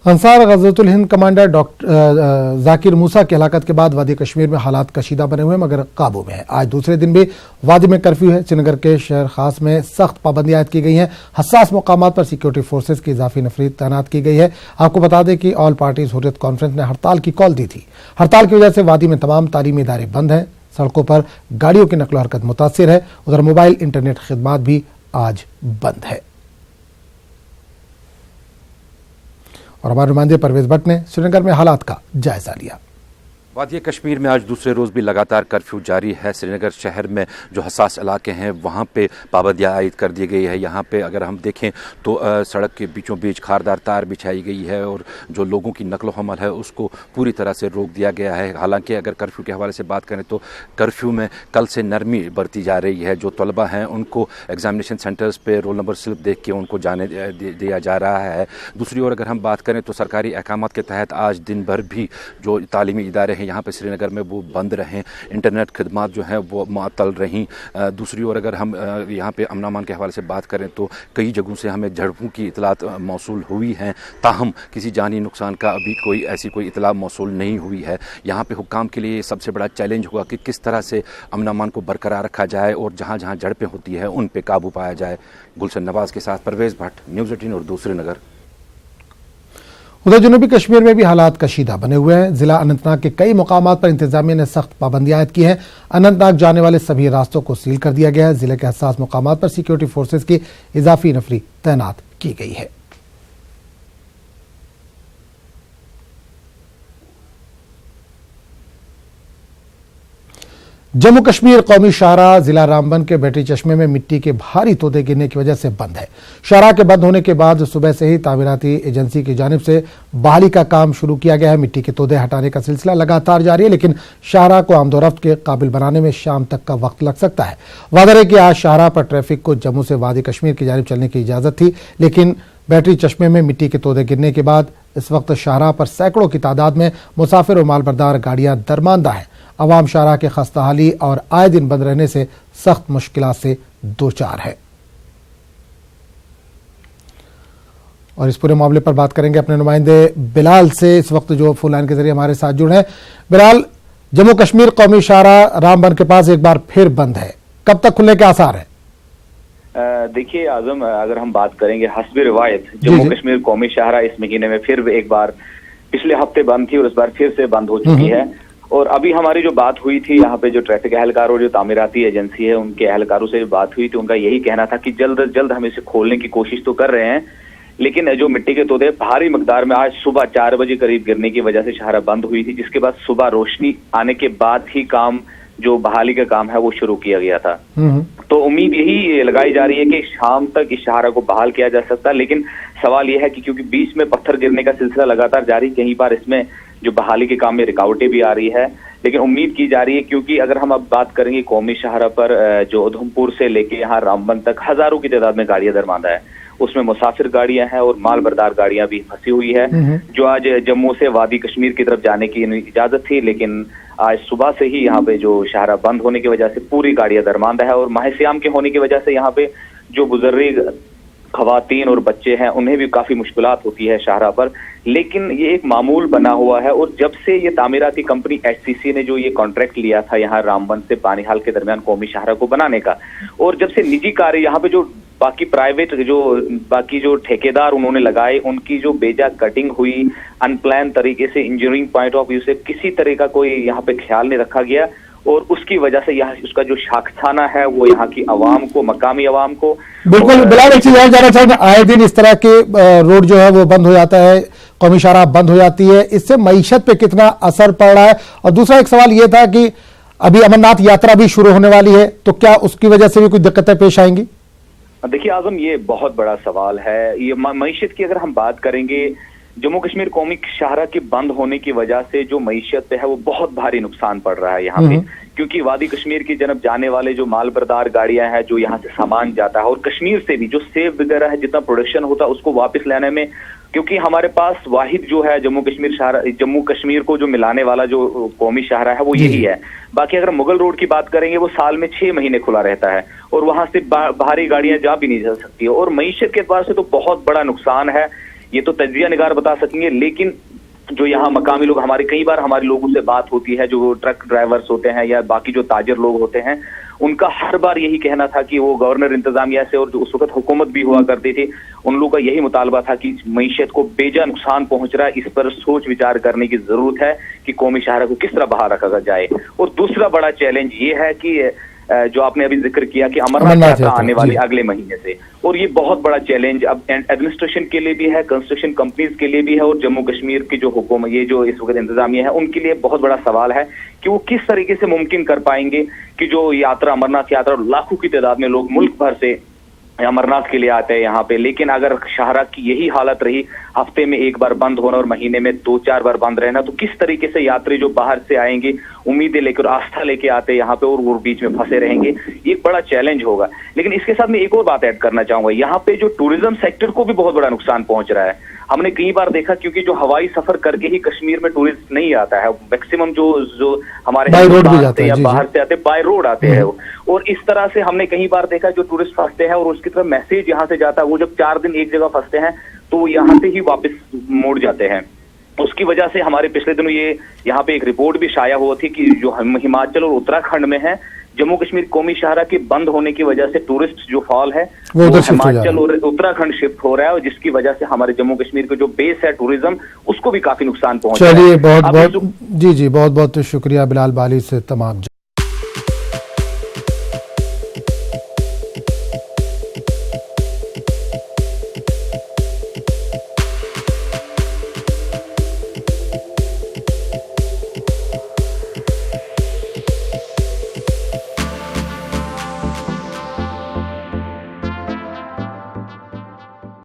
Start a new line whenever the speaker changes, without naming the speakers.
Ansar गज़वतुल Hind commander doctor Zakir Musa की हलाकत के बाद वादी कश्मीर में हालात कशीदा बने हुए मगर काबू में है। आज दूसरे दिन भी वादी में कर्फ्यू है। श्रीनगर के शहर खास में सख्त पाबंदियां आयद की गई हैं। हसास मकामात पर सिक्योरिटी फोर्सेज की इजाफी नफरी तैनात की गई है। आपको बता दें कि ऑल पार्टीज हुर्रियत कॉन्फ्रेंस ने हड़ताल की कॉल दी थी। हड़ताल की वजह से वादी में तमाम तालीमी इदारे बंद हैं। सड़कों पर गाड़ियों की नकलो हरकत मुतासिर है। उधर मोबाइल इंटरनेट खिदमात भी आज बंद है। और हमारे नुमाइंदे परवेज भट्ट ने श्रीनगर में हालात का जायजा लिया।
वादी कश्मीर में आज दूसरे रोज़ भी लगातार कर्फ्यू जारी है। श्रीनगर शहर में जो हसास इलाके हैं वहाँ पे पाबंदियाँ आयद कर दी गई है। यहाँ पे अगर हम देखें तो सड़क के बीचों बीच खारदार तार बिछाई गई है और जो लोगों की नकलो हमल है उसको पूरी तरह से रोक दिया गया है। हालांकि अगर कर्फ्यू के हवाले से बात करें तो कर्फ्यू में कल से नरमी बरती जा रही है। जो तलबा हैं उनको एग्जामिनेशन सेंटर्स पे रोल नंबर स्लिप देख के उनको जाने दिया जा रहा है। दूसरी ओर अगर हम बात करें तो सरकारी अहकामात के तहत आज दिन भर भी जो तालीमी इदारे यहाँ पे श्रीनगर में वो बंद रहें। इंटरनेट खिदमात जो हैं वो मुअत्तल रहीं। दूसरी ओर अगर हम यहाँ पे अमन अमान के हवाले से बात करें तो कई जगहों से हमें झड़पों की इतलात मौसूल हुई हैं, ताहम किसी जानी नुकसान का अभी कोई ऐसी कोई इतला मौसूल नहीं हुई है। यहाँ पे हुक्काम के लिए सबसे बड़ा चैलेंज होगा कि किस तरह से अमन अमान को बरकरार रखा जाए और जहाँ जहाँ झड़पें होती है उन पर काबू पाया जाए। गुलशन नवाज के साथ परवेज भट्ट, न्यूज़ 18 और श्रीनगर।
उधर जनूबी कश्मीर में भी हालात कशीदा बने हुए हैं। जिला अनंतनाग के कई मुकामात पर इंतजामिया ने सख्त पाबंदियां आयद की हैं। अनंतनाग जाने वाले सभी रास्तों को सील कर दिया गया है। जिले के हसास मुकामात पर सिक्योरिटी फोर्सेज की इजाफी नफरी तैनात की गई है। जम्मू कश्मीर कौमी शाहराह जिला रामबन के बैटरी चश्मे में मिट्टी के भारी तोदे गिरने की वजह से बंद है। शाहराह के बंद होने के बाद सुबह से ही तामीराती एजेंसी की जानिब से बहाली का काम शुरू किया गया है। मिट्टी के तोदे हटाने का सिलसिला लगातार जारी है, लेकिन शाहराह को आमदोरफ्त के काबिल बनाने में शाम तक का वक्त लग सकता है। वादा है कि आज शाहराह पर ट्रैफिक को जम्मू से वादी कश्मीर की जानिब चलने की इजाजत थी, लेकिन बैटरी चश्मे में मिट्टी के तोदे गिरने के बाद इस वक्त शाहराह पर सैकड़ों की तादाद में मुसाफिर और मालबरदार गाड़ियां दरमांदा हैं। अवाम शाहराह के खस्ताहाली और आए दिन बंद रहने से सख्त मुश्किलात से दो चार है। और इस पूरे मामले पर बात करेंगे अपने नुमाइंदे बिलाल से, इस वक्त जो फोन लाइन के जरिए हमारे साथ जुड़े हैं। बिलाल, जम्मू कश्मीर कौमी शाहराह रामबन के पास एक बार फिर बंद है, कब तक खुलने के आसार है?
देखिए आजम, अगर हम बात करेंगे हस्बे रिवायत जम्मू कश्मीर कौमी शाहराह इस महीने में फिर एक बार पिछले हफ्ते बंद थी और इस बार फिर से बंद हो चुकी है। और अभी हमारी जो बात हुई थी यहाँ पे जो ट्रैफिक एहलकार और जो तामीराती एजेंसी है उनके एहलकारों से बात हुई थी, उनका यही कहना था कि जल्द अज जल्द हम इसे खोलने की कोशिश तो कर रहे हैं, लेकिन जो मिट्टी के तोदे भारी मकदार में आज सुबह 4 बजे करीब गिरने की वजह से शाहराह बंद हुई थी, जिसके बाद सुबह रोशनी आने के बाद ही काम जो बहाली का काम है वो शुरू किया गया था। तो उम्मीद यही लगाई जा रही है कि शाम तक इस शाहराह को बहाल किया जा सकता है, लेकिन सवाल यह है कि क्योंकि बीच में पत्थर गिरने का सिलसिला लगातार जारी, कहीं बार इसमें जो बहाली के काम में रुकावटें भी आ रही है, लेकिन उम्मीद की जा रही है क्योंकि अगर हम अब बात करेंगे कौमी शाहराह पर जो उधमपुर से लेके यहाँ रामबन तक हजारों की तादाद में गाड़ियां दरमांदा है, उसमें मुसाफिर गाड़ियां हैं और माल बरदार गाड़ियां भी फंसी हुई है। जो आज जम्मू से वादी कश्मीर की तरफ जाने की इजाजत थी, लेकिन आज सुबह से ही यहाँ पे जो शाहराह बंद होने की वजह से पूरी गाड़ियां दरमांदा है और माह सियाम के होने की वजह से यहाँ पे जो बुजुर्ग खवातीन और बच्चे हैं उन्हें भी काफी मुश्किलात होती है शाहराह पर, लेकिन ये एक मामूल बना हुआ है। और जब से ये तामीराती कंपनी HCC ने जो ये कॉन्ट्रैक्ट लिया था यहाँ रामबन से पानीहाल के दरमियान कौमी शाहराह को बनाने का, और जब से निजी कार्य यहाँ पे जो बाकी जो ठेकेदार उन्होंने लगाए, उनकी जो बेजा कटिंग हुई अनप्लान तरीके से, इंजीनियरिंग पॉइंट ऑफ व्यू से किसी तरह का कोई यहाँ पे ख्याल नहीं रखा गया, और उसकी वजह से यहाँ उसका जो शाखसाना है वो यहाँ की आवाम को, मकामी आवाम को।
बिल्कुल बिलाल, एक चीज और जानना चाहेंगे, आए दिन इस तरह के रोड जो है वो बंद हो जाता है, कौमी शाहराह बंद हो जाती है, इससे मईशत पे कितना असर पड़ रहा है? और दूसरा एक सवाल ये था कि अभी अमरनाथ यात्रा भी शुरू होने वाली है, तो क्या उसकी वजह से भी कुछ दिक्कतें पेश आएंगी?
देखिए आजम, ये बहुत बड़ा सवाल है। ये मईशत की अगर हम बात करेंगे, जम्मू कश्मीर कौमी शाहराह के बंद होने की वजह से जो मईशत पे है वो बहुत भारी नुकसान पड़ रहा है यहाँ पे, क्योंकि वादी कश्मीर की जनब जाने वाले जो माल बरदार गाड़ियां हैं, जो यहाँ से सामान जाता है, और कश्मीर से भी जो सेब वगैरह है, जितना प्रोडक्शन होता है उसको वापस लाने में, क्योंकि हमारे पास वाहिद जो है जम्मू कश्मीर को जो मिलाने वाला जो कौमी शाहराह है वो यही है। बाकी अगर मुगल रोड की बात करेंगे वो साल में 6 महीने खुला रहता है और वहां से भारी गाड़ियां जा भी नहीं जा सकती, और मईशत के एतबार से तो बहुत बड़ा नुकसान है। ये तो तजिया निगार बता सकेंगे, लेकिन जो यहाँ मकामी लोग, हमारे कई बार हमारे लोगों से बात होती है, जो ट्रक ड्राइवर्स होते हैं या बाकी जो ताजर लोग होते हैं, उनका हर बार यही कहना था कि वो गवर्नर इंतजामिया से, और जो उस वक्त हुकूमत भी हुआ करती थी, उन लोगों का यही मुतालबा था कि मईशत को बेजा नुकसान पहुंच रहा है, इस पर सोच विचार करने की जरूरत है कि कौमी शाहरा को किस तरह बहाल रखा जाए। और दूसरा बड़ा चैलेंज ये है कि जो आपने अभी जिक्र किया कि अमरनाथ यात्रा आने वाली अगले महीने से, और ये बहुत बड़ा चैलेंज अब एडमिनिस्ट्रेशन के लिए भी है, कंस्ट्रक्शन कंपनीज के लिए भी है, और जम्मू कश्मीर की जो हुकूमत, ये जो इस वक्त इंतजामिया है, उनके लिए बहुत बड़ा सवाल है कि वो किस तरीके से मुमकिन कर पाएंगे कि जो यात्रा, अमरनाथ यात्रा, लाखों की तादाद में लोग मुल्क भर से अमरनाथ के लिए आते हैं यहाँ पे, लेकिन अगर शाहरा की यही हालत रही, हफ्ते में एक बार बंद होना और महीने में 2-4 बार बंद रहना, तो किस तरीके से यात्री जो बाहर से आएंगे उम्मीदें लेकर, आस्था लेके आते हैं यहाँ पे, और वो बीच में फंसे रहेंगे, ये एक बड़ा चैलेंज होगा। लेकिन इसके साथ मैं एक और बात ऐड करना चाहूंगा, यहाँ पे जो टूरिज्म सेक्टर को भी बहुत बड़ा नुकसान पहुंच रहा है। हमने कई बार देखा, क्योंकि जो हवाई सफर करके ही कश्मीर में टूरिस्ट नहीं आता है, मैक्सिमम जो हमारे या बाहर से आते बाय रोड आते हैं, और इस तरह से हमने कई बार देखा जो टूरिस्ट फंसते हैं और उसकी तरफ मैसेज यहाँ से जाता है, वो जब 4 दिन एक जगह फंसते हैं तो यहाँ से ही वापस मुड़ जाते हैं। उसकी वजह से हमारे पिछले दिनों ये यहाँ पे एक रिपोर्ट भी शाया हुआ थी कि जो हिमाचल और उत्तराखंड में है, जम्मू कश्मीर कौमी शाहरा के बंद होने की वजह से टूरिस्ट जो फॉल है वो हिमाचल और उत्तराखंड शिफ्ट हो रहा है, और जिसकी वजह से हमारे जम्मू कश्मीर का जो बेस है टूरिज्म, उसको भी काफी नुकसान पहुंच रहा है।
चलिए, बहुत बहुत जी बहुत बहुत शुक्रिया बिलाल बाली से तमाम